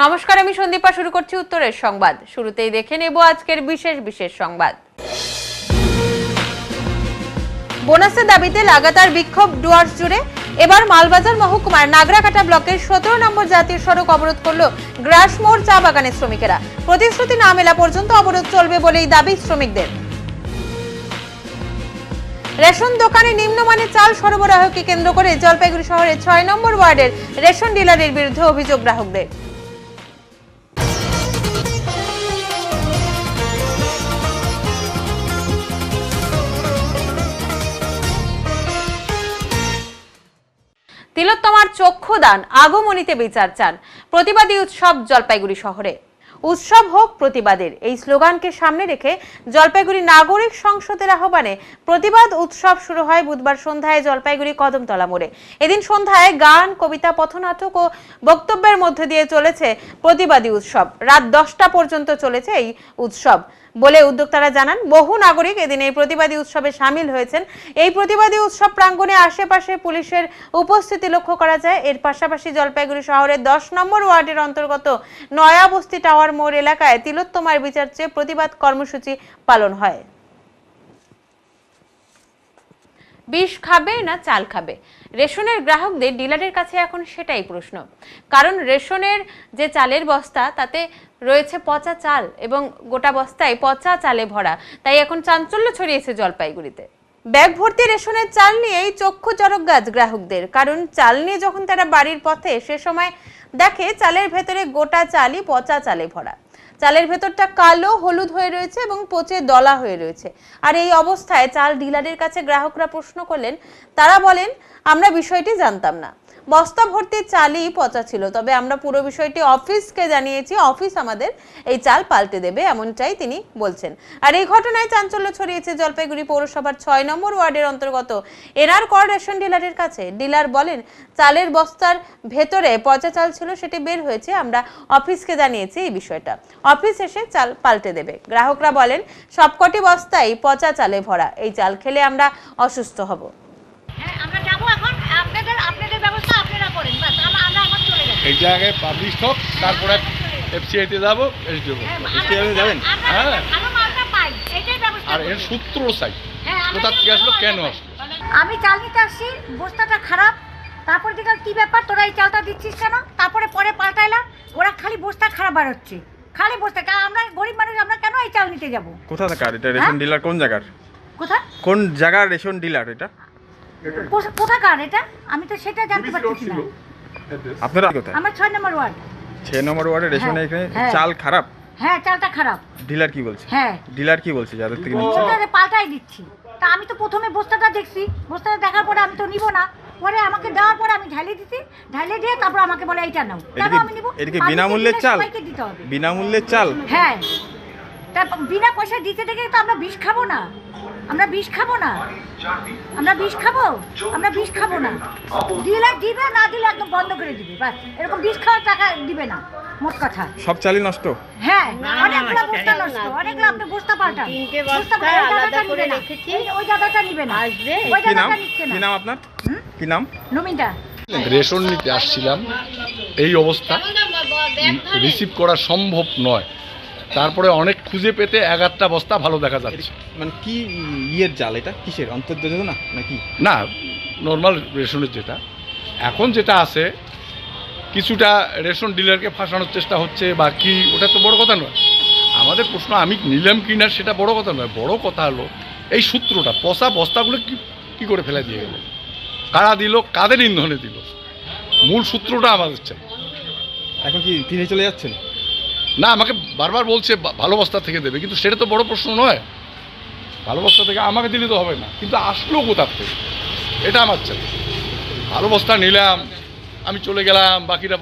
নমস্কার, আমি সন্দীপা। শুরু করছি উত্তরের সংবাদ। শুরুতেই দেখে নেব আজকের বিশেষ সংবাদ। বোনাসের দাবিতে লাগাতার বিক্ষোভ ডুয়ার্স জুড়ে। এবার মালবাজার মহকুমার নাগরাকাটা ব্লকের 17 নম্বর জাতীয় সড়ক অবরোধ করল গ্রাসমোড় চা বাগানের শ্রমিকেরা। প্রতিশ্রুতি না মেলা পর্যন্ত অবরোধ চলবে বলেই দাবি শ্রমিকদের। রেশন দোকানে নিম্নমানের চাল সরবরাহকে কেন্দ্র করে জলপাইগুড়ি শহরের 6 নম্বর ওয়ার্ডের রেশন ডিলারের বিরুদ্ধে অভিযোগ গ্রাহকদের। তিলোত্তমার চক্ষুদান, আগমনীতে বিচার চান। প্রতিবাদী উৎসব জলপাইগুড়ি শহরে। উৎসব হোক প্রতিবাদের, এই স্লোগানকে সামনে রেখে জলপাইগুড়ি নাগরিক সংসদের আহ্বানে প্রতিবাদ উৎসব শুরু হয় বুধবার সন্ধ্যায় জলপাইগুড়ি কদমতলা মোড়ে। এদিন সন্ধ্যায় গান, কবিতা, পথনাটক ও বক্তব্যের মধ্যে দিয়ে চলেছে প্রতিবাদী উৎসব। রাত 10টা পর্যন্ত চলেছে এই উৎসব বলে উদ্যোক্তারা জানান। বহু নাগরিক এদিন এই প্রতিবাদী উৎসবে সামিল হয়েছেন। এই প্রতিবাদী উৎসব প্রাঙ্গণে আশেপাশে পুলিশের উপস্থিতি লক্ষ্য করা যায়। এর পাশাপাশি জলপাইগুড়ি শহরের 10 নম্বর ওয়ার্ডের অন্তর্গত নয়াবস্তি টাওয়ার মোড় এলাকায় তিলোত্তমার বিচার চেয়ে প্রতিবাদ কর্মসূচি পালন হয়। বিষ খাবে না চাল খাবে, রেশনের গ্রাহকদের ডিলারের কাছে এখন সেটাই প্রশ্ন। কারণ রেশনের যে চালের বস্তা তাতে রয়েছে পচা চাল এবং গোটা বস্তায় পচা চালে ভরা। তাই এখন চাঞ্চল্য ছড়িয়েছে জলপাইগুড়িতে। ব্যাগ ভর্তি রেশনের চাল নিয়েই চক্ষু চড়ক গাছ গ্রাহকদের। কারণ চাল নিয়ে যখন তারা বাড়ির পথে, সে সময় দেখে চালের ভেতরে গোটা চালই পচা চালে ভরা। চালের ভেতরটা কালো হলুদ হয়ে রয়েছে এবং পচে দলা হয়ে রয়েছে। আর এই অবস্থায় চাল ডিলারের কাছে গ্রাহকরা প্রশ্ন করলেন। তারা বলেন, আমরা বিষয়টি জানতাম না, বস্তা ভর্তি চালই পচা ছিল। তবে আমরা পুরো বিষয়টি অফিসকে জানিয়েছি, অফিস আমাদের এই চাল পাল্টে দেবে, এমনটাই তিনি বলছেন। আর এই ঘটনায় চাঞ্চল্য ছড়িয়েছে জলপাইগুড়ি পৌরসভার 6 নম্বর ওয়ার্ডের অন্তর্গত এনআর কর রেশন ডিলারের কাছে। ডিলার বলেন, চালের বস্তার ভেতরে পচা চাল ছিল, সেটি বের হয়েছে, আমরা অফিসকে জানিয়েছি এই বিষয়টা, অফিস এসে চাল পাল্টে দেবে। গ্রাহকরা বলেন, সবকটি বস্তাই পচা চালে ভরা, এই চাল খেলে আমরা অসুস্থ হব। এই জায়গায় পাবলিশ হোক, তারপরে এফসিআইতে যাবো, যাবেন। হ্যাঁ, আর এর সূত্র চাই, কোথা থেকে আসলো, কেন আসলো। আমি চাল নিতে আসছি, বস্তাটা খারাপ। তারপরে দেখলাম কি ব্যাপার, তোরা এই চালটা দিচ্ছিস কেন? তারপরে পরে পাল্টাইলাম, ওরা খালি বস্তা খারাপ বার হচ্ছে, খালি বস্তা। আমরা গরিব মানুষ, আমরা কেন এই চাল নিতে যাবো? কোথা থেকে এটা রেশন ডিলার? কোন জায়গার? কোথা কোন জায়গার রেশন ডিলার এটা? কোথাকার এটা আমি তো সেটা জানতে পারছি না। আপনারা কোথায়? আমার 6 নম্বর ওয়ার্ড। 6 নম্বর ওয়ার্ডে রেশন এখানে চাল খারাপ? হ্যাঁ, চালটা খারাপ। ডিলার কি বলছে? হ্যাঁ, ডিলার কি বলছে যাদের থেকে নিচ্ছে? ওটা পাল্টাই দিচ্ছি। তা আমি তো প্রথমে বস্তাটা দেখছি, বস্তাটা দেখার পরে আমি তো নিব না। পরে আমাকে দেওয়ার পরে আমি ঢালে দিছি, ঢালে দিয়ে তারপর আমাকে বলে এইটা নাও। কেন আমি নিব? এদিকে বিনামূল্যের চাল? বিনামূল্যের চাল? হ্যাঁ, তা বিনা পয়সা দিতে থেকে তো আমরা বিষ খাবো না, আমরা বিষ খাবো না, আমরা বিষ খাবো, আমরা বিষ খাবো না। দিলে দিবে, না দিলে একদম বন্ধ করে দিবে, বাস। এরকম বিষ খাওয়ার টাকা দিবে না, মোট কথা। সব চালই নষ্ট? হ্যাঁ, অনেকগুলো বস্তা নষ্ট, অনেকগুলো আপনি বস্তা পাল্টান। ওই দাদাটা নিবে না, ওই দাদাটা নিচ্ছে না। কি নাম আপনার? কি নাম? নমিতা। রেশন নিতে আসছিলাম, এই অবস্থা, রিসিভ করা সম্ভব নয়। তারপরে অনেক খুঁজে পেতে 11টা বস্তা ভালো দেখা যাচ্ছে। মানে কি ইয়ের চাল এটা? কিসের? অন্তর্যোজনা নাকি? না, নর্মাল রেশনের যেটা এখন যেটা আছে, কিছুটা রেশন ডিলারকে ফাঁসানোর চেষ্টা হচ্ছে বা কি, ওটা তো বড় কথা নয়। আমাদের প্রশ্ন, আমি নিলাম কি না সেটা বড় কথা নয়। বড় কথা হলো এই সূত্রটা, পচা বস্তাগুলো কি করে ফেলে দিয়ে গেল, কারা দিল, কাদের ইন্ধনে দিল, মূল সূত্রটা আমাদের চাই। এখন কি কিনে চলে যাচ্ছেন? না, আমাকে বারবার বলছে ভালো বস্তা থেকে দেবে, কিন্তু সেটা তো বড় প্রশ্ন নয়। ভালো বস্তা থেকে আমাকে দিলে তো হবে না, কিন্তু আসলো কোথার থেকে, এটা আমার চাই। ভালো বস্তা নিলাম, আমি চলে গেলাম, বাকিরা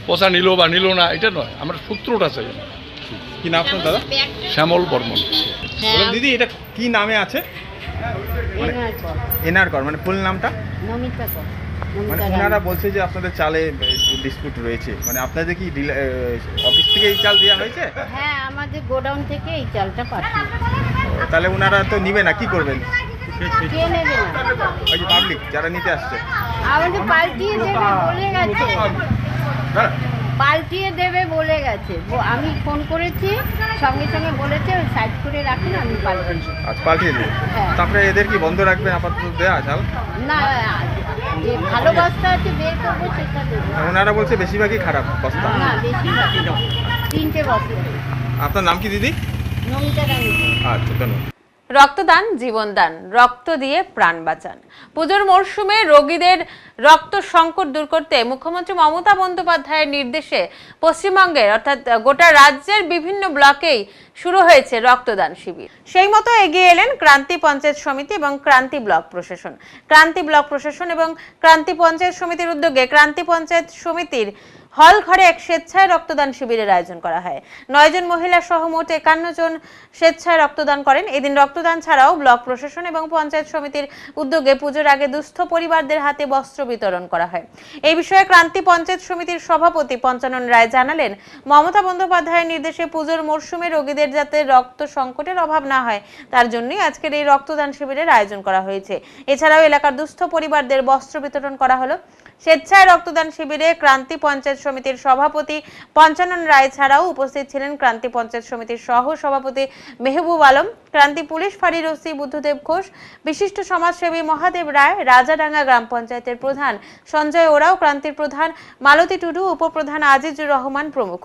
পচা নিল বা নিল না, এটা নয়, আমরা সূত্রটা চাই। কি নাম আপনার দাদা? শ্যামল বর্মন। দিদি, এটা কি নামে আছে? এনআর কর, মানে ফুল নামটা? নমিতা কর। মানে ওনারা বলছে যে আপনাদের চালে ডিসপিউট রয়েছে, মানে আপনাদের কি অফিস থেকে এই চাল দেওয়া হয়েছে? হ্যাঁ, আমাদের গোডাউন থেকে এই চালটা পাঠানো। তাহলে ওনারা তো নিবে না, কি করবেন? কে নেবে না? ওই যে পাবলিক যারা নিতে আসছে আমাদের পাল্টিয়ে দেবে বলে গেছে। পাল্টিয়ে দেবে বলে গেছে, আমি ফোন করেছি, সঙ্গে সঙ্গে বলেছে ওই সাইড করে রাখুন, আমি পাল্টিয়ে দেবো। আচ্ছা, পাল্টিয়ে দেবে। হ্যাঁ। তারপরে এদের কি বন্ধ রাখবেন আপাতত দেয়া চাল? না, যে ভালো বস্তা আছে বের করবো সেটা দেবো। ওনারা বলছে বেশিরভাগই খারাপ বস্তা। না, বেশি 3টে বস্তা। আপনার নাম কি দিদি? নমিতা রানী। আচ্ছা, ধন্যবাদ। রক্তদান জীবনদান, রক্ত দিয়ে প্রাণ বাঁচান। পুজোর মরশুমে রোগীদের রক্ত সংকট দূর করতে মুখ্যমন্ত্রী মমতা বন্দ্যোপাধ্যায়ের নির্দেশে পশ্চিমবঙ্গের অর্থাৎ গোটা রাজ্যের বিভিন্ন ব্লকেই শুরু হয়েছে রক্তদান শিবির। সেই মতো এগিয়ে এলেন ক্রান্তি পঞ্চায়েত সমিতি এবং ক্রান্তি ব্লক প্রশাসন। ক্রান্তি ব্লক প্রশাসন এবং ক্রান্তি পঞ্চায়েত সমিতির উদ্যোগে ক্রান্তি পঞ্চায়েত সমিতির হল ঘরে এক স্বেচ্ছায় রক্তদান শিবিরের আয়োজন করা হয়। 9 জন মহিলা সহ মোট 51 জন স্বেচ্ছায় রক্তদান করেন। এদিন রক্তদান ছাড়াও ব্লক প্রশাসন এবং পঞ্চায়েত সমিতির উদ্যোগে পুজোর আগে দুস্থ পরিবারদের হাতে বস্ত্র বিতরণ করা হয়। এই বিষয়ে ক্রান্তি পঞ্চায়েত সমিতির সভাপতি পঞ্চানন রায় জানালেন, মমতা বন্দ্যোপাধ্যায়ের নির্দেশে পুজোর মরশুমে রোগীদের যাতে রক্ত সংকটের অভাব না হয় তার জন্যই আজকের এই রক্তদান শিবিরের আয়োজন করা হয়েছে। এছাড়াও এলাকার দুস্থ পরিবারদের বস্ত্র বিতরণ করা হলো। স্বেচ্ছায় রক্তদান শিবিরে ক্রান্তি পঞ্চায়েত সমিতির সভাপতি পঞ্চানন রায় ছাড়াও উপস্থিত ছিলেন ক্রান্তি পঞ্চায়েত সমিতির সহ সভাপতি মেহবুব আলম, ক্রান্তি পুলিশ ফাঁড়ির ওসি বুদ্ধদেব ঘোষ, বিশিষ্ট সমাজসেবী মহাদেব রায়, রাজাডাঙ্গা গ্রাম পঞ্চায়েতের প্রধান সঞ্জয় ওরাও, ক্রান্তির প্রধান মালতী টুডু, উপপ্রধান আজিজুর রহমান প্রমুখ।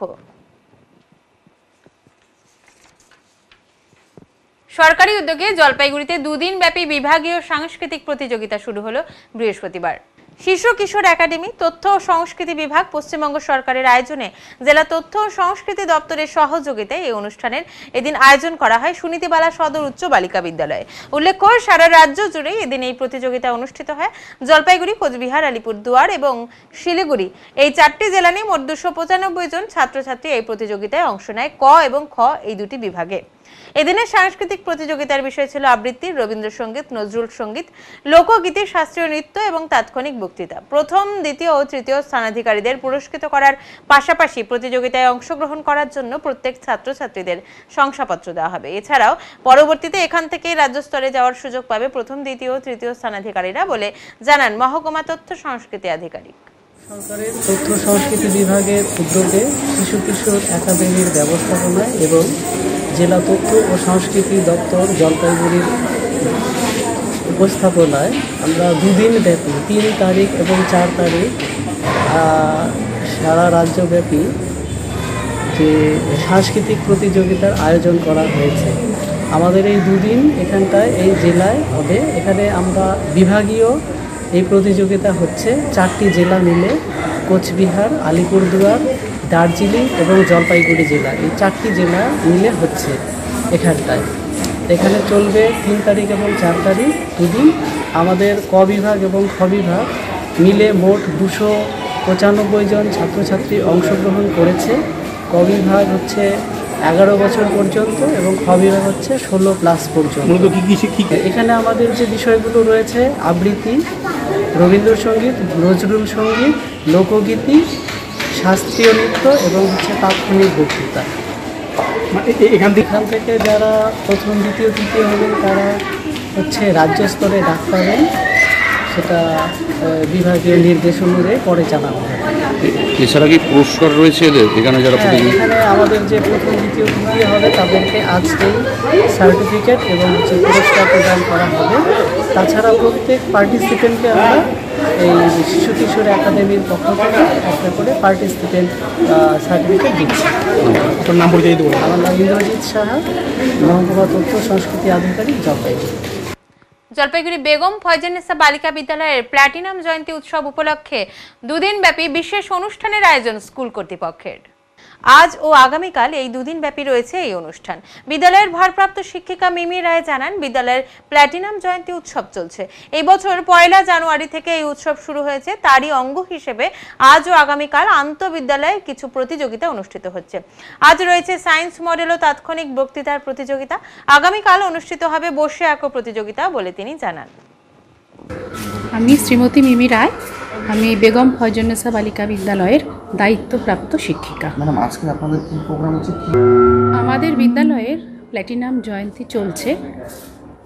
সরকারি উদ্যোগে জলপাইগুড়িতে 2 দিন ব্যাপী বিভাগীয় সাংস্কৃতিক প্রতিযোগিতা শুরু হলো বৃহস্পতিবার। শিশু কিশোর একাডেমি, তথ্য ও সংস্কৃতি বিভাগ, পশ্চিমবঙ্গ সরকারের আয়োজনে জেলা তথ্য ও সংস্কৃতি দপ্তরের সহযোগিতায় এই অনুষ্ঠানের এদিন আয়োজন করা হয় সুনীতিবালা সদর উচ্চ বালিকা বিদ্যালয়ে। উল্লেখ্য, সারা রাজ্য জুড়ে এদিন এই প্রতিযোগিতা অনুষ্ঠিত হয়। জলপাইগুড়ি, কোচবিহার, আলিপুরদুয়ার এবং শিলিগুড়ি এই 4টি জেলা নিয়ে মোট 295 জন ছাত্রছাত্রী এই প্রতিযোগিতায় অংশ নেয় ক এবং খ এই দুটি বিভাগে। এদিনের সাংস্কৃতিক প্রতিযোগিতার বিষয় ছিল আবৃত্তি, রবীন্দ্রসঙ্গীত, নজরুল সঙ্গীত, লোকগীতি, শাস্ত্রীয় নৃত্য এবং তাৎক্ষণিক বক্তৃতা। প্রথম, দ্বিতীয় ও তৃতীয় স্থানাধিকারীদের পুরস্কৃত করার পাশাপাশি প্রতিযোগিতায় অংশগ্রহণ করার জন্য প্রত্যেক ছাত্রছাত্রীদের শংসাপত্র দেওয়া হবে। এছাড়াও পরবর্তীতে এখান থেকে রাজ্য স্তরে যাওয়ার সুযোগ পাবে প্রথম, দ্বিতীয় ও তৃতীয় স্থানাধিকারীরা বলে জানান মহকুমা তথ্য সংস্কৃতি আধিকারিক। সরকারের তথ্য সংস্কৃতি বিভাগের উদ্যোগে শিশু কিশোর একাডেমির ব্যবস্থাপনায় এবং জেলা তথ্য ও সংস্কৃতি দপ্তর জলপাইগুড়ির উপস্থাপনায় আমরা 2 দিন ব্যাপী 3 তারিখ এবং 4 তারিখ সারা রাজ্যব্যাপী যে সাংস্কৃতিক প্রতিযোগিতার আয়োজন করা হয়েছে। আমাদের এই 2 দিন এখানটায় এই জেলায় হবে। এখানে আমরা বিভাগীয় এই প্রতিযোগিতা হচ্ছে 4টি জেলা মিলে, কোচবিহার, আলিপুরদুয়ার, দার্জিলিং এবং জলপাইগুড়ি জেলা, এই 4টি জেলা মিলে হচ্ছে এখানটায়। এখানে চলবে 3 তারিখ এবং 4 তারিখ 2 দিন। আমাদের ক বিভাগ এবং খ বিভাগ মিলে মোট 295 জন ছাত্রছাত্রী অংশগ্রহণ করেছে। ক বিভাগ হচ্ছে 11 বছর পর্যন্ত এবং খ বিভাগ হচ্ছে 16+ পর্যন্ত। এখানে আমাদের যে বিষয়গুলো রয়েছে আবৃত্তি, রবীন্দ্রসঙ্গীত, নজরুল সঙ্গীত, লোকগীতি, শাস্ত্রীয় নৃত্য এবং হচ্ছে তাৎক্ষণিক বক্তৃতা। এখান থেকে যারা প্রথম, দ্বিতীয়, তৃতীয় হবেন তারা হচ্ছে রাজ্য স্তরে ডাক পাবেন, সেটা বিভাগীয় নির্দেশ অনুযায়ী পরে জানানো হবে। এছাড়া কি পুরস্কার রয়েছে এদের এখানে যারা এখানে আমাদের যে প্রথম, দ্বিতীয়, তৃতীয় হবে তাদেরকে আজকেই সার্টিফিকেট এবং হচ্ছে পুরস্কার প্রদান করা হবে। তাছাড়া প্রত্যেক পার্টিসিপেন্টকে আমরা এই শিশু কিশোর একাডেমির পক্ষ থেকে একটা করে পার্টিসিপেন্ট সার্টিফিকেট দিচ্ছি। আপনার নাম পরিচয় দেবো? আমার নাম ইন্দ্রজিৎ সাহা, মহকুমা তথ্য সংস্কৃতি আধিকারিক, জলপাইগুড়ি। জলপাইগুড়ি বেগম ফয়জান্নেসা বালিকা বিদ্যালয়ের প্ল্যাটিনাম জয়ন্তী উৎসব উপলক্ষে 2 দিন ব্যাপী বিশেষ অনুষ্ঠানের আয়োজন স্কুল কর্তৃপক্ষের। আজ ও আগামীকাল এই 2 দিন ব্যাপী রয়েছে এই অনুষ্ঠান। বিদ্যালয়ের ভারপ্রাপ্ত শিক্ষিকা মিমি রায় জানান, বিদ্যালয়ের প্ল্যাটিনাম জয়ন্তী উৎসব চলছে। এই বছর 1 জানুয়ারি থেকে এই উৎসব শুরু হয়েছে। তারই অঙ্গ হিসেবে আজ ও আগামীকাল আন্তঃবিদ্যালয়ে কিছু প্রতিযোগিতা অনুষ্ঠিত হচ্ছে। আজ রয়েছে সায়েন্স মডেল ও তাৎক্ষণিক বক্তৃতার প্রতিযোগিতা। আগামীকাল অনুষ্ঠিত হবে বসে আঁকো প্রতিযোগিতা বলে তিনি জানান। আমি শ্রীমতী মিমি রায়, আমি বেগম ফয়জান্নেসা বালিকা বিদ্যালয়ের দায়িত্বপ্রাপ্ত শিক্ষিকা। ম্যাডাম, আজকে আপনাদের কি প্রোগ্রাম হচ্ছে? আমাদের বিদ্যালয়ের প্ল্যাটিনাম জয়ন্তী চলছে।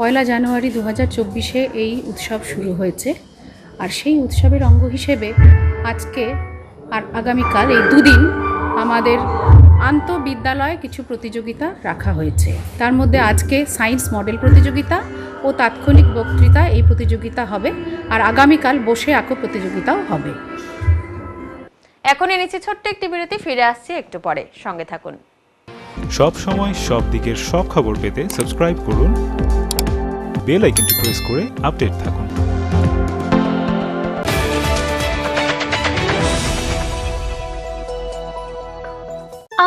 1 জানুয়ারি 2024 এই উৎসব শুরু হয়েছে। আর সেই উৎসবের অঙ্গ হিসেবে আজকে আর আগামীকাল এই দুদিন আমাদের আন্তঃবিদ্যালয়ে কিছু প্রতিযোগিতা রাখা হয়েছে। তার মধ্যে আজকে সায়েন্স মডেল প্রতিযোগিতা ও তাৎক্ষণিক বক্তৃতা এই প্রতিযোগিতা হবে, আর আগামীকাল বসে আঁকো প্রতিযোগিতাও হবে। এখন এনেছি ছোট্ট একটি বিরতি, ফিরে আসছি একটু পরে, সঙ্গে থাকুন। সব সময় সব দিকের সব খবর পেতে সাবস্ক্রাইব করুন, বেল আইকনটি প্রেস করে আপডেট থাকুন।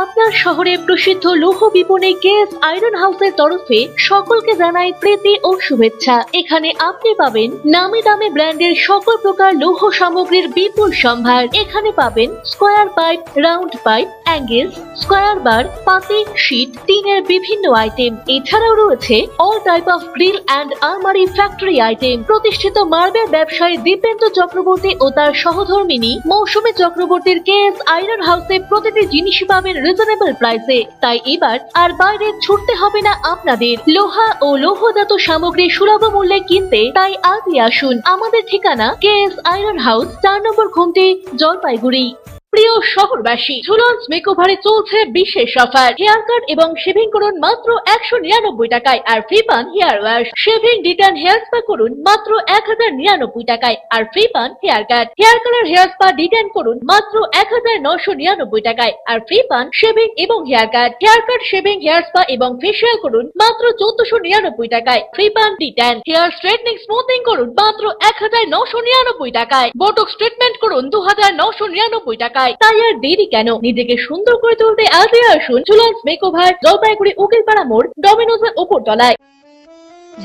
আপনার শহরে প্রসিদ্ধ লৌহ বিপণী কেএস আয়রন হাউসের তরফে সকলকে জানাই প্রীতি ও শুভেচ্ছা। এখানে আপনি পাবেন নামি দামি ব্র্যান্ডের সকল প্রকার লৌহ সামগ্রীর বিপুল সম্ভার। এখানে পাবেন square pipe, round pipe, angles, square bar, পাতি, শীট, টিনের বিভিন্ন আইটেম। এছাড়াও রয়েছে all type of grill and আলমারি ফ্যাক্টরি আইটেম। প্রতিষ্ঠিত মার্বেল ব্যবসায়ী দীপেন্দ্র চক্রবর্তী ও তার সহধর্মিনী মৌসুমী চক্রবর্তীর কেএস আয়রন হাউসে প্রতিটি জিনিসই পাবেন রিজনেবল প্রাইসে। তাই এবার আর বাইরে ছুটতে হবে না আপনাদের। লোহা ও লৌহজাত সামগ্রী সুলভ মূল্যে কিনতে তাই আজই আসুন। আমাদের ঠিকানা কেএস আয়রন হাউস, 4 নম্বর ঘুমটি, জলপাইগুড়ি। প্রিয় শহরবাসী, ঝুলন্স মেকওভারে চলছে বিশেষ অফার। হেয়ার কাট এবং শেভিং করুন মাত্র 199 টাকায় আর ফ্রি পান hair wash. Shaving, detan, hair spa করুন মাত্র 1099 টাকায় আর ফ্রি পান haircut. Hair colour, hair spa, detan করুন মাত্র 1999 টাকায় আর ফ্রি পান শেভিং এবং haircut. Haircut, shaving, hair spa এবং ফেসিয়াল করুন মাত্র 1499 টাকায়, ফ্রি পান ডিটেন। হেয়ার স্ট্রেটনিং, স্মুথিং করুন মাত্র 1999 টাকায়। বটক্স ট্রিটমেন্ট করুন 2999 টাকায়। তাই আর দেরি কেন, নিজেকে সুন্দর করে তুলতে আজই আসুন ঝুলন্স মেকওভার, জলপাইগুড়ি উকিলপাড়া মোড়, ডমিনোজের উপর তলায়।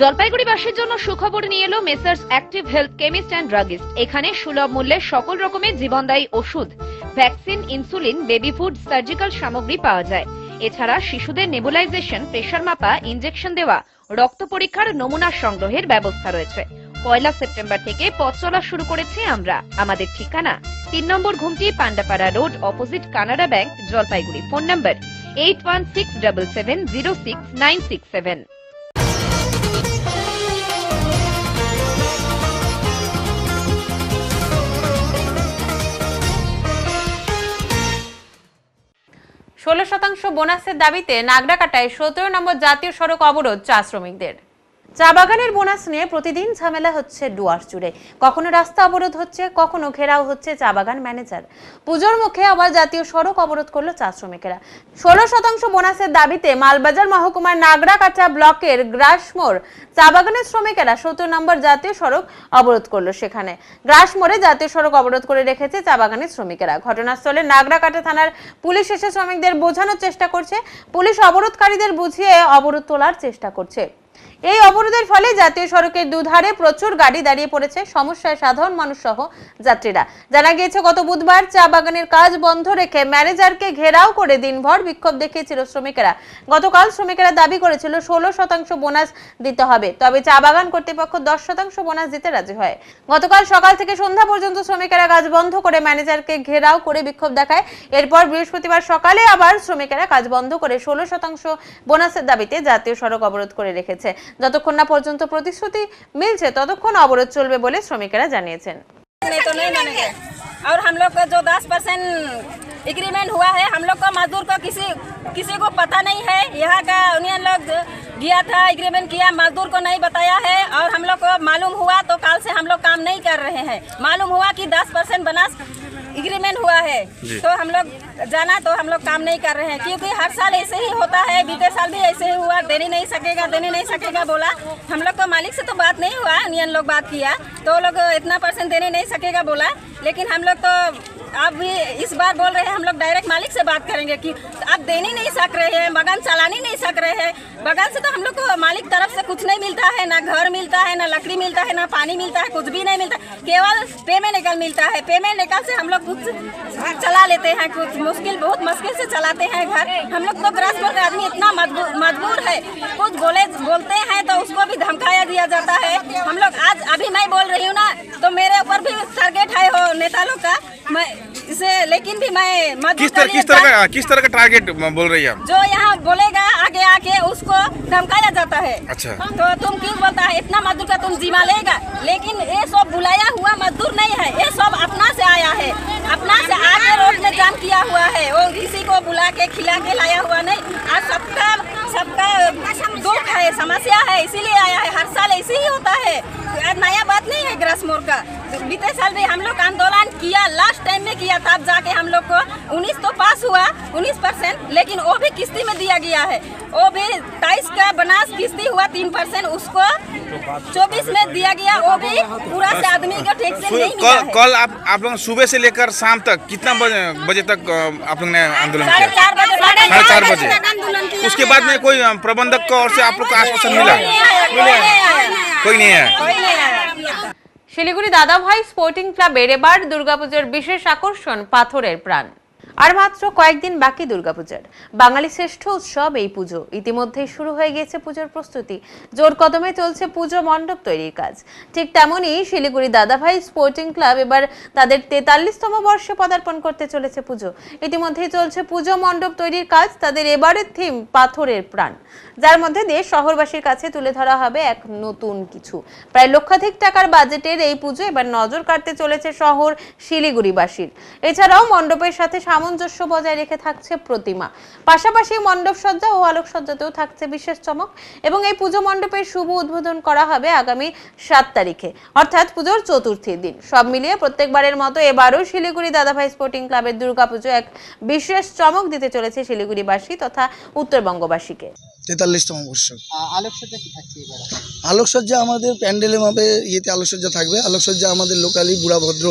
জলপাইগুড়িবাসীর জন্য সুখবর নিয়ে এলো messrs active health chemist and druggist. এখানে সুলভ মূল্যে সকল রকমের জীবনদায়ী ওষুধ, vaccine, insulin, baby food, surgical সামগ্রী পাওয়া যায়। এছাড়া শিশুদের নেবুলাইজেশন, প্রেশার মাপা, ইনজেকশন দেওয়া, রক্ত পরীক্ষার নমুনা সংগ্রহের ব্যবস্থা রয়েছে। 1 সেপ্টেম্বর থেকে পথ চলা শুরু করেছি আমরা। আমাদের ঠিকানা 3 নম্বর ঘুমটি, Pandapara road, opposite Canara bank, Jalpaiguri. Phone number 8167706967। 16% বোনাসের দাবিতে নাগরাকাটায় 17 নম্বর জাতীয় সড়ক অবরোধ চা শ্রমিকদের। চা বাগানের বোনাস নিয়ে প্রতিদিন ঝামেলা হচ্ছে ডুয়ার্স জুড়ে। কখনো রাস্তা অবরোধ হচ্ছে, কখনো ঘেরাও হচ্ছে চা বাগান ম্যানেজার। পুজোর মুখে আবার জাতীয় সড়ক অবরোধ করলো চা শ্রমিকেরা। 16% বোনাসের দাবিতে মালবাজার মহকুমার নাগরাকাটা ব্লকের গ্রাসমোড় চা বাগানের শ্রমিকেরা 17 নম্বর জাতীয় সড়ক অবরোধ করলো। সেখানে গ্রাসমোড়ে জাতীয় সড়ক অবরোধ করে রেখেছে চা বাগানের শ্রমিকেরা। ঘটনাস্থলে নাগরাকাটা থানার পুলিশ এসে শ্রমিকদের বোঝানোর চেষ্টা করছে। পুলিশ অবরোধকারীদের বুঝিয়ে অবরোধ তোলার চেষ্টা করছে। এই অবরোধের ফলে জাতীয় সড়কের দুধারে প্রচুর গাড়ি দাঁড়িয়ে পড়েছে, সমস্যায় সাধারণ মানুষ সহ যাত্রীরা। জানা গিয়েছে গত বুধবার চা বাগানের কাজ বন্ধ রেখে ম্যানেজারকে ঘেরাও করে দিনভর বিক্ষোভ দেখিয়েছিল শ্রমিকেরা। গতকাল শ্রমিকেরা দাবি করেছিল 16% বোনাস দিতে হবে, তবে চা বাগান কর্তৃপক্ষ 10% বোনাস দিতে রাজি হয়। গতকাল সকাল থেকে সন্ধ্যা পর্যন্ত শ্রমিকেরা কাজ বন্ধ করে ম্যানেজারকে ঘেরাও করে বিক্ষোভ দেখায়। এরপর বৃহস্পতিবার সকালে আবার শ্রমিকেরা কাজ বন্ধ করে 16% বোনাসের দাবিতে জাতীয় সড়ক অবরোধ করে রেখেছে। যতক্ষণ না পর্যন্ত প্রতিশ্রুতি মিলছে ততক্ষণ অবরোধ চলবে বলে শ্রমিকেরা জানিয়েছেন। और हम लोग का जो 10% एग्रीमेंट हुआ है, हम लोग का मजदूर का किसी को पता नहीं है। यहाँ का यूनियन लोग गया था, एग्रीमेंट किया, मजदूर को नहीं बताया है और हम लोग को मालूम हुआ तो कल से हम लोग काम नहीं कर रहे हैं। मालूम हुआ कि 10% बोनस एग्रीमेंट हुआ है तो हम लोग जाना तो हम लोग काम नहीं कर रहे हैं, क्योंकि हर साल ऐसे ही होता है। बीते साल भी ऐसे ही हुआ, देने नहीं सकेगा बोला। हम लोग का मालिक से तो बात नहीं हुआ, यूनियन लोग बात किया तो लोग इतना % देने नहीं सकेगा बोला। लेकिन हम लोग तो अब भी इस बार बोल रहे हैं हम लोग डायरेक्ट मालिक से बात करेंगे कि आप देने नहीं सक रहे हैं, बगान चलाने नहीं सक रहे हैं। बगान से तो हम लोग को मालिक तरफ से कुछ नहीं मिलता है, ना घर मिलता है, ना लकड़ी मिलता है, ना पानी मिलता है, कुछ भी नहीं मिलता, केवल पेमेंट निकल मिलता है। पेमेंट निकल से हम लोग कुछ चला लेते हैं, कुछ बहुत मुश्किल से चलाते हैं घर। हम लोग तो ग्रासरोट का आदमी इतना मजबूर है, कुछ बोलते हैं तो उसको भी धमकाया दिया जाता है। हम लोग आज अभी मैं बोल रही हूँ ना तो मेरे ऊपर भी टारगेट है हो नेता लोग का। इसे लेकिन भी मैं मजदूर किस तरह का टारगेट बोल रही है? जो यहाँ बोलेगा आगे आके उसको धमकाया जाता है। अच्छा, तो तुम क्यों बोलता है इतना मजदूर का तुम जिम्मा लेगा? लेकिन ये सब बुलाया हुआ मजदूर नहीं है, ये सब अपना से आया है, अपना से आके रोड में जाम किया हुआ है। वो किसी को बुला के खिला के लाया हुआ नहीं। आज सबका दुख है, समस्या है, इसीलिए आया है। हर साल ऐसे ही होता है, नया बात नहीं है। ग्रासमोर का बीते साल भी हम लोग आंदोलन किया, लास्ट टाइम में किया, तब जाके हम लोग को 19 तो पास हुआ 19%, लेकिन वो भी किस्ती में दिया गया है। वो भी 23 का बनास किस्ती हुआ 3%, उसको 24 में दिया गया। वो भी पूरा से आदमी को ठीक से नहीं मिला है। कल आप लोग सुबह से लेकर शाम तक कितना बजे तक आप लोग ने आंदोलन किया? 4:30 बजे। उसके बाद में कोई प्रबंधक को और से आप लोग को आश्वासन मिला? कोई नहीं है। শিলিগুড়ি দাদাভাই স্পোর্টিং ক্লাবের এবার দুর্গাপূজার বিশেষ আকর্ষণ পাথরের প্রাণ। আর মাত্র কয়েকদিন বাকি দুর্গাপূজার। বাঙালি শ্রেষ্ঠ উৎসব এই পুজো। ইতিমধ্যেই শুরু হয়ে গিয়েছে পুজোর প্রস্তুতি, জোর কদমে চলছে পুজো মণ্ডপ তৈরির কাজ। ঠিক তেমনই শিলিগুড়ি দাদাভাই স্পোর্টিং ক্লাব এবার তাদের 43তম বর্ষে পদার্পণ করতে চলেছে পুজো। ইতিমধ্যেই চলছে পুজো মণ্ডপ তৈরির কাজ। তাদের এবারের থিম পাথরের প্রাণ, যার মধ্যে দিয়ে শহরবাসীর কাছে তুলে ধরা হবে এক নতুন কিছু। প্রায় লক্ষাধিক টাকার বাজেটের এই পুজো এবার নজর কাটতে চলেছে শহর শিলিগুড়িবাসীর। এছাড়াও মণ্ডপের সাথে সামঞ্জস্য বজায় রেখে থাকছে প্রতিমা, পাশাপাশি মণ্ডপ সজ্জা ও আলোকসজ্জাতেও থাকছে বিশেষ চমক। এবং এই পুজো মণ্ডপের শুভ উদ্বোধন করা হবে আগামী 7 তারিখে, অর্থাৎ পুজোর চতুর্থীর দিন। সব মিলিয়ে প্রত্যেকবারের মতো এবারও শিলিগুড়ি দাদাভাই স্পোর্টিং ক্লাবের দুর্গাপুজো এক বিশেষ চমক দিতে চলেছে শিলিগুড়িবাসী তথা উত্তরবঙ্গবাসীকে। 43তম বর্ষ। আলোকসজ্জা কি থাকছে এবার? আলোকসজ্জা আমাদের প্যান্ডেলের ভাবে ইয়েতে আলোকসজ্জা থাকবে। আলোকসজ্জা আমাদের লোকালি বুড়া ভদ্র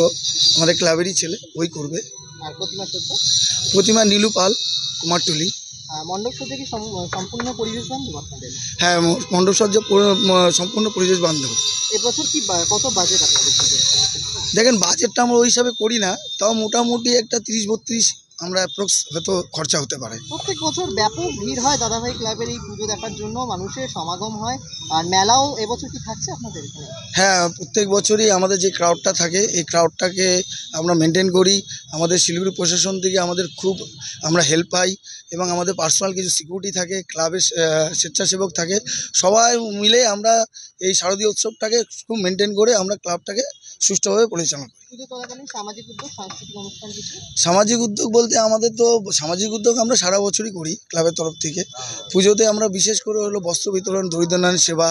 আমাদের ক্লাবেরই ছেলে, ওই করবে। আর প্রতিমা সজ্জা? প্রতিমা নীলু পাল, কুমারটুলি। মণ্ডপ সজ্জা কি সম্পূর্ণ পরিবেশ বান্ধব আপনাদের? হ্যাঁ, মণ্ডপ সজ্জা সম্পূর্ণ পরিবেশ বান্ধব। এবছর কি কত বাজেট আপনাদের? দেখেন, বাজেটটা আমরা ওই হিসাবে করি না, তাও মোটামুটি একটা 30-32 আমরা অ্যাপ্রক্স হয়তো খরচা হতে পারে। প্রত্যেক বছর ব্যাপক ভিড় হয় দাদাভাই ক্লাবের এই পুজো দেখার জন্য, মানুষের সমাগম হয়। আর মেলাও এবছর কি থাকছে আপনাদের এখানে? হ্যাঁ, প্রত্যেক বছরই আমাদের যে ক্রাউডটা থাকে এই ক্রাউডটাকে আমরা মেনটেন করি। আমাদের শিলিগুড়ি প্রশাসন থেকে আমাদের খুব আমরা হেল্প পাই এবং আমাদের পার্সোনাল কিছু সিকিউরিটি থাকে, ক্লাবের স্বেচ্ছাসেবক থাকে, সবাই মিলে আমরা এই শারদীয় উৎসবটাকে খুব মেনটেন করে আমরা ক্লাবটাকে সুষ্ঠুভাবে পরিচালনা করি। সামাজিক উদ্যোগ বলতে আমাদের তো সামাজিক উদ্যোগ আমরা সারা বছরই করি ক্লাবের তরফ থেকে। পুজোতে আমরা বিশেষ করে হলো বস্ত্র বিতরণ, দরিদ্রনারায়ণ সেবা।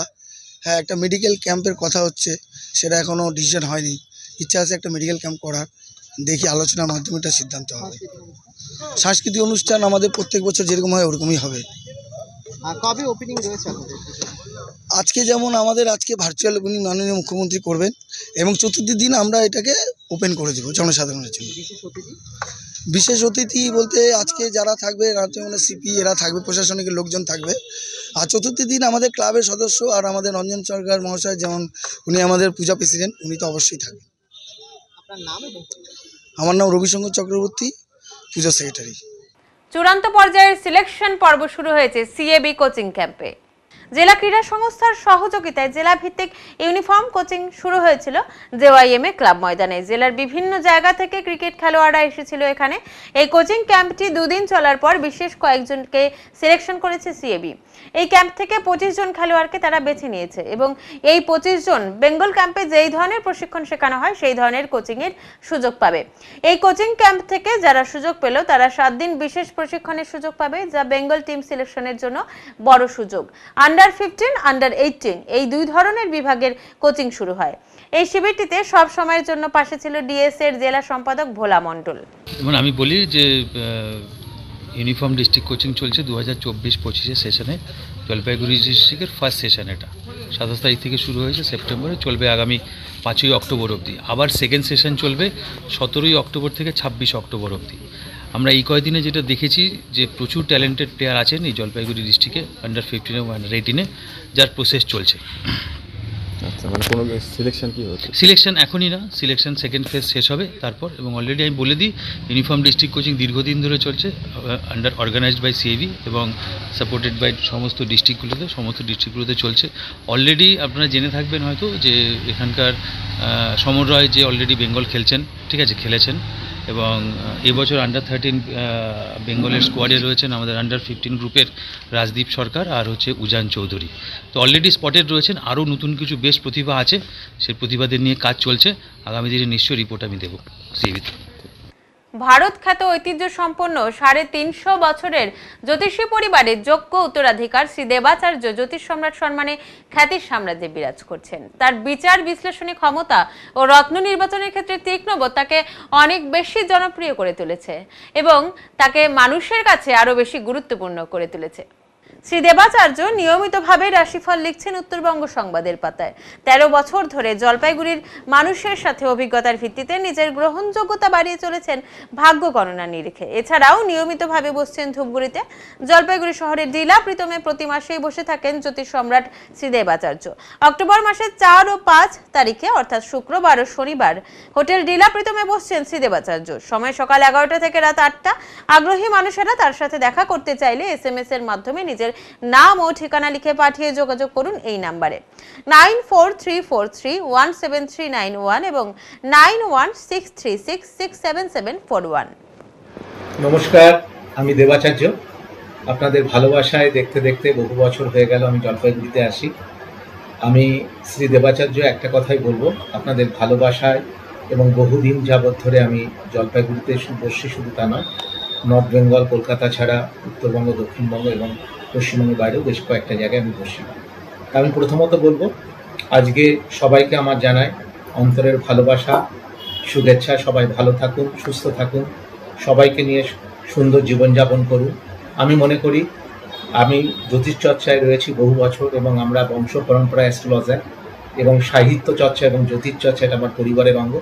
হ্যাঁ, একটা মেডিকেল ক্যাম্পের কথা হচ্ছে, সেটা এখনও ডিসিশন হয়নি। ইচ্ছা আছে একটা মেডিকেল ক্যাম্প করার, দেখি আলোচনার মাধ্যমে এটা সিদ্ধান্ত হবে। সাংস্কৃতিক অনুষ্ঠান আমাদের প্রত্যেক বছর যেরকম হয় ওরকমই হবে। কবে ওপেনিং রয়েছে আপনাদের? আজকে যেমন আমাদের আজকে ভার্চুয়াল ওপেনিং মাননীয় মুখ্যমন্ত্রী করবেন এবং চতুর্থীর দিন আমরা এটাকে ওপেন করে দেবো জনসাধারণের জন্য। বিশেষ অতিথি বলতে আজকে যারা থাকবে রাজ্যমনে সিপি এরা থাকবে, প্রশাসনিক লোকজন থাকবে। আর চতুর্থীর দিন আমাদের ক্লাবের সদস্য আর আমাদের রঞ্জন সরকার মহাশয়, যেমন উনি আমাদের পূজা প্রেসিডেন্ট, উনি তো অবশ্যই থাকবেন। আপনার নাম? আমার নাম রবিশঙ্কর চক্রবর্তী, পূজা সেক্রেটারি। চূড়ান্ত পর্যায়ের সিলেকশন পর্ব শুরু হয়েছে সিএবি কোচিং ক্যাম্পে। জেলা ক্রীড়া সংস্থার সহযোগিতায় জেলা ভিত্তিক ইউনিফর্ম কোচিং শুরু হয়েছিল জেওয়াইএমএ ক্লাব ময়দানে। জেলার বিভিন্ন জায়গা থেকে ক্রিকেট খেলোয়াড়রা এসেছিল এখানে। এই কোচিং ক্যাম্পটি 2 দিন চলার পর বিশেষ কয়েকজনকে সিলেকশন করেছে সিএবি। এই ক্যাম্প থেকে 25 জন খেলোয়াড়কে তারা বেছে নিয়েছে এবং এই 25 জন বেঙ্গল ক্যাম্পে যেই ধরনের প্রশিক্ষণ শেখানো হয় সেই ধরনের কোচিংয়ের সুযোগ পাবে। এই কোচিং ক্যাম্প থেকে যারা সুযোগ পেল তারা 7 দিন বিশেষ প্রশিক্ষণের সুযোগ পাবে, যা বেঙ্গল টিম সিলেকশনের জন্য বড় সুযোগ। আন্ডার 15, আন্ডার 18 এই 2 ধরনের বিভাগের কোচিং শুরু হয়। এই শিবিরটিতে সব সময়ের জন্য পাশে ছিল ডিএস এর জেলা সম্পাদক ভোলা মণ্ডল। যেমন আমি বলি যে ইউনিফর্ম ডিস্ট্রিক্ট কোচিং চলছে 2024-25 সেশনে, জলপাইগুড়ি ডিস্ট্রিক্টের ফার্স্ট সেশন। এটা 27 তারিখ থেকে শুরু হয়েছে, সেপ্টেম্বরে চলবে আগামী 5ই অক্টোবর অবধি। আবার সেকেন্ড সেশন চলবে 17ই অক্টোবর থেকে 26 অক্টোবর অবধি। আমরা এই কয়েকদিনে যেটা দেখেছি যে প্রচুর ট্যালেন্টেড প্লেয়ার আছেন এই জলপাইগুড়ি ডিস্ট্রিক্টে, আন্ডার 15 এবং আন্ডার 18-এ, যার প্রসেস চলছে। আচ্ছা, মানে কোনো সিলেকশন কি হচ্ছে? সিলেকশন এখনই না, সিলেকশন সেকেন্ড ফেজ শেষ হবে তারপর। এবং অলরেডি আমি বলে দিই, ইউনিফর্ম ডিস্ট্রিক্ট কোচিং দীর্ঘদিন ধরে চলছে, আন্ডার অর্গানাইজড বাই সিএবি এবং সাপোর্টেড বাই সমস্ত ডিস্ট্রিক্টগুলোতে চলছে। অলরেডি আপনারা জেনে থাকবেন হয়তো যে এখানকার সমর রয় যে অলরেডি বেঙ্গল খেলছেন, ঠিক আছে, খেলেছেন। এবং এবছর আন্ডার-13 বেঙ্গলের স্কোয়াডে রয়েছেন আমাদের আন্ডার-15 গ্রুপের রাজদীপ সরকার আর হচ্ছে উজান চৌধুরী। তো অলরেডি স্পটেড রয়েছেন, আরও নতুন কিছু বেশ প্রতিভা আছে, সেই প্রতিভাদের নিয়ে কাজ চলছে। আগামী দিনে নিশ্চয়ই রিপোর্ট আমি দেবো সিভিতে। ভারত খ্যাত ঐতিহ্য সম্পন্ন 350 বছরের জ্যোতিষী পরিবারের যোগ্য উত্তরাধিকার শ্রী দেবাচার্য জ্যোতিষ সম্রাট সম্মানে খ্যাতির সাম্রাজ্যে বিরাজ করছেন। তার বিচার বিশ্লেষণী ক্ষমতা ও রত্ন নির্বাচনের ক্ষেত্রে তীক্ষ্ণবোধ তাকে অনেক বেশি জনপ্রিয় করে তুলেছে এবং তাকে মানুষের কাছে আরো বেশি গুরুত্বপূর্ণ করে তুলেছে। শ্রী দেবাচার্য নিয়মিতভাবে রাশিফল লিখছেন উত্তরবঙ্গ সংবাদের পাতায়। 13 বছর ধরে জলপাইগুড়ির মানুষের সাথে অভিজ্ঞতার ভিত্তিতে নিজের গ্রহণযোগ্যতা বাড়িয়ে চলেছেন ভাগ্য গণনা নিরিখে। এছাড়াও নিয়মিতভাবে বসছেন ধূপগুড়িতে। জলপাইগুড়ি শহরের ডিলা প্রীতমে প্রতি মাসেই বসে থাকেন জ্যোতিষ সম্রাট শ্রী দেবাচার্য। অক্টোবর মাসের 4 ও 5 তারিখে অর্থাৎ শুক্রবার ও শনিবার হোটেল ডিলা প্রীতমে বসছেন শ্রী দেবাচার্য। সময় সকাল 11টা থেকে রাত 8টা। আগ্রহী মানুষেরা তার সাথে দেখা করতে চাইলে SMS এর মাধ্যমে নিজের নাম ও ঠিকানা লিখে পাঠিয়ে যোগাযোগ করুন এই নম্বরে 9434317391 এবং 9163667741। নমস্কার, আমি দেবাচার্য। আপনাদের ভালোবাসায় দেখতে দেখতে বহু বছর হয়ে গেল আমি জলপাইগুড়িতে আসি। আমি শ্রী দেবাচার্য একটা কথাই বলবো, আপনাদের ভালোবাসায় এবং বহুদিন যাবৎ ধরে আমি জলপাইগুড়িতে বসছি, শুধু তা নয়, নর্থ বেঙ্গল কলকাতা ছাড়া উত্তরবঙ্গ, দক্ষিণবঙ্গ এবং পশ্চিমবঙ্গের বাইরেও বেশ কয়েকটা জায়গায় আমি বসি। আমি প্রথমত বলবো, আজকে সবাইকে আমার জানাই অন্তরের ভালোবাসা, শুভেচ্ছা। সবাই ভালো থাকুন, সুস্থ থাকুন, সবাইকে নিয়ে সুন্দর জীবনযাপন করুন। আমি মনে করি আমি জ্যোতিষ চর্চায় রয়েছি বহু বছর এবং আমরা বংশ পরম্পরা অ্যাস্ট্রোলজার এবং সাহিত্য চর্চা এবং জ্যোতিষ চর্চা এটা আমার পরিবারের অঙ্গ।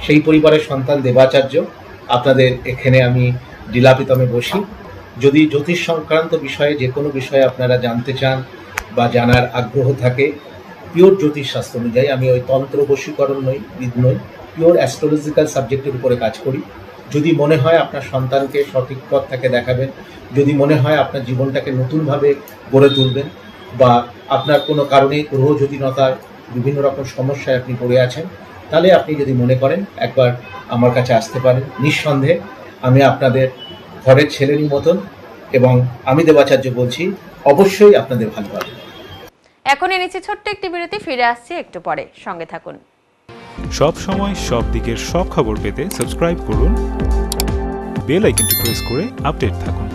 সেই পরিবারের সন্তান দেবাচার্য। আপনাদের এখানে আমি ডিলাপিতমে বসি। যদি জ্যোতিষ সংক্রান্ত বিষয়ে যে কোনো বিষয়ে আপনারা জানতে চান বা জানার আগ্রহ থাকে, পিওর জ্যোতিষ শাস্ত্র অনুযায়ী, আমি ওই তন্ত্র বশীকরণ নই, পিওর অ্যাস্ট্রোলজিক্যাল সাবজেক্টের উপরে কাজ করি। যদি মনে হয় আপনার সন্তানকে সঠিক পথ থেকে দেখাবেন, যদি মনে হয় আপনার জীবনটাকে নতুনভাবে গড়ে তুলবেন, বা আপনার কোনো কারণে গ্রহ জটিলতার বিভিন্ন রকম সমস্যায় আপনি পড়ে আছেন, তাহলে আপনি যদি মনে করেন একবার আমার কাছে আসতে পারেন। নিঃসন্দেহে আমি আপনাদের ঘরের ছেলেরই মতন, এবং আমি দেবাচার্য বলছি, অবশ্যই আপনাদের ভালো হবে। এখন এনেছি ছোট্ট একটি বিরতি, ফিরে আসছি একটু পরে, সঙ্গে থাকুন। সব সময় সব দিকের সব খবর পেতে সাবস্ক্রাইব করুন, বেল আইকনটি প্রেস করে আপডেট থাকুন।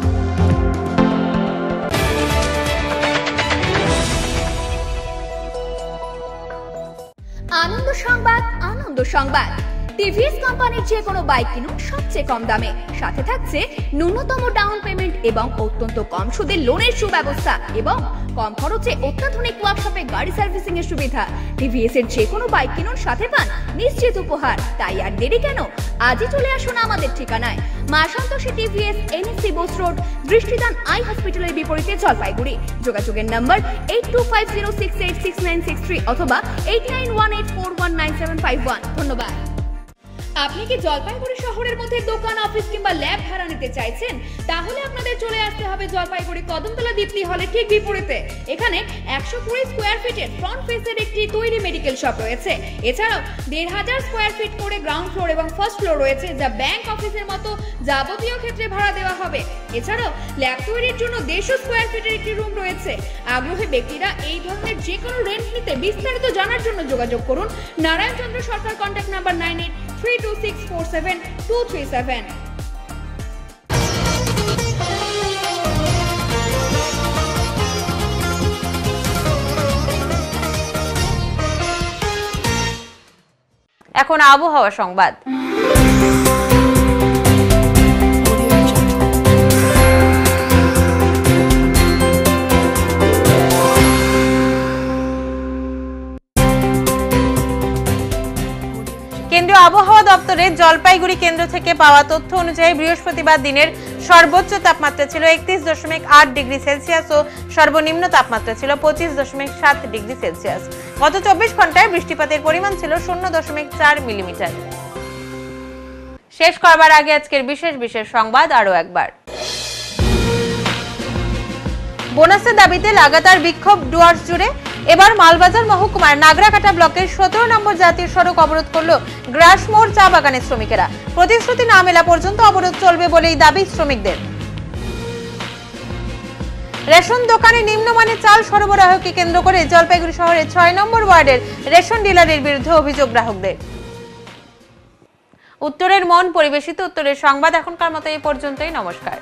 আনন্দ সংবাদ, আনন্দ সংবাদ। টিভিএস কোম্পানির যে কোনো বাইক কিনুন সবচেয়ে কম দামে, সাথে থাকছে ন্যূনতম ডাউন পেমেন্ট এবং অত্যন্ত কম সুদে লোনের সুব্যবস্থা এবং কম খরচে অত্যাধুনিক ওয়ার্কশপে গাড়ি সার্ভিসিং এর সুবিধা। টিভিএস এর যে কোনো বাইক কিনুন, সাথে পান নিশ্চিত উপহার। তাই আর দেরি কেন, আজই চলে আসুন আমাদের ঠিকানায়, মা Santoshi TVS, NSC Bose road, Drishtidan I হসপিটালের বিপরীতে, জলপাইগুড়ি। যোগাযোগের নম্বর 8250686963 অথবা 8918419751। ধন্যবাদ। আপনি কি জলপাইগুড়ি শহরের মধ্যে দোকান, অফিস কিংবা ল্যাব ভাড়া নিতে চাইছেন? তাহলে আপনাদের চলে আসতে হবে জলপাইগুড়ি কদমতলা দীপ্তি হলে ঠিক বিপরীতে। এখানে 120 স্কোয়ার ফিটের ফ্রন্ট ফেসের একটি তৈরি মেডিকেল শপ রয়েছে। এছাড়াও 1500 স্কোয়ার ফিট করে গ্রাউন্ড ফ্লোর এবং ফার্স্ট ফ্লোর রয়েছে, যা ব্যাংক অফিসের মতো যাবতীয় ক্ষেত্রে ভাড়া দেওয়া হবে। এছাড়াও ল্যাব তৈরির জন্য 150 স্কোয়ার ফিটের একটি রুম রয়েছে। আগ্রহী ব্যক্তিরা এই ধরনের যে কোনো রেন্ট নিতে বিস্তারিত জানার জন্য যোগাযোগ করুন নারায়ণ চন্দ্র সরকার, কন্ট্যাক্ট নাম্বার 9832647237। এখন আবহাওয়া সংবাদ। কেন্দ্রীয় আবহাওয়া দপ্তরের জলপাইগুড়ি কেন্দ্র থেকে পাওয়া তথ্য অনুযায়ী বৃহস্পতিবার দিনের সর্বোচ্চ তাপমাত্রা ছিল 31.8 ডিগ্রি সেলসিয়াস ও সর্বনিম্ন তাপমাত্রা ছিল 25.7 ডিগ্রি সেলসিয়াস। গত 24 ঘন্টায় বৃষ্টিপাতের পরিমাণ ছিল 0.4 মিলিমিটার। শেষ করবার আগে আজকের বিশেষ সংবাদ আরো একবার। বোনাসের দাবিতে লাগাতার বিক্ষোভ ডুয়ার্স জুড়ে। এবার মালবাজার মহকুমার নাগরাকাটা ব্লকের 17 নম্বর জাতীয় সড়ক অবরোধ করল গ্রাসমোড় চা বাগানের শ্রমিকেরা। প্রতিশ্রুতি না মেলা পর্যন্ত অবরোধ চলবে বলেই দাবি শ্রমিকদের। রেশন দোকানে নিম্নমানের চাল সরবরাহকে কেন্দ্র করে জলপাইগুড়ি শহরের 6 নম্বর ওয়ার্ডের রেশন ডিলারের বিরুদ্ধে অভিযোগ গ্রাহকদের। উত্তরের মন পরিবেশিত উত্তরের সংবাদ এখনকার মতো এই পর্যন্তই। নমস্কার।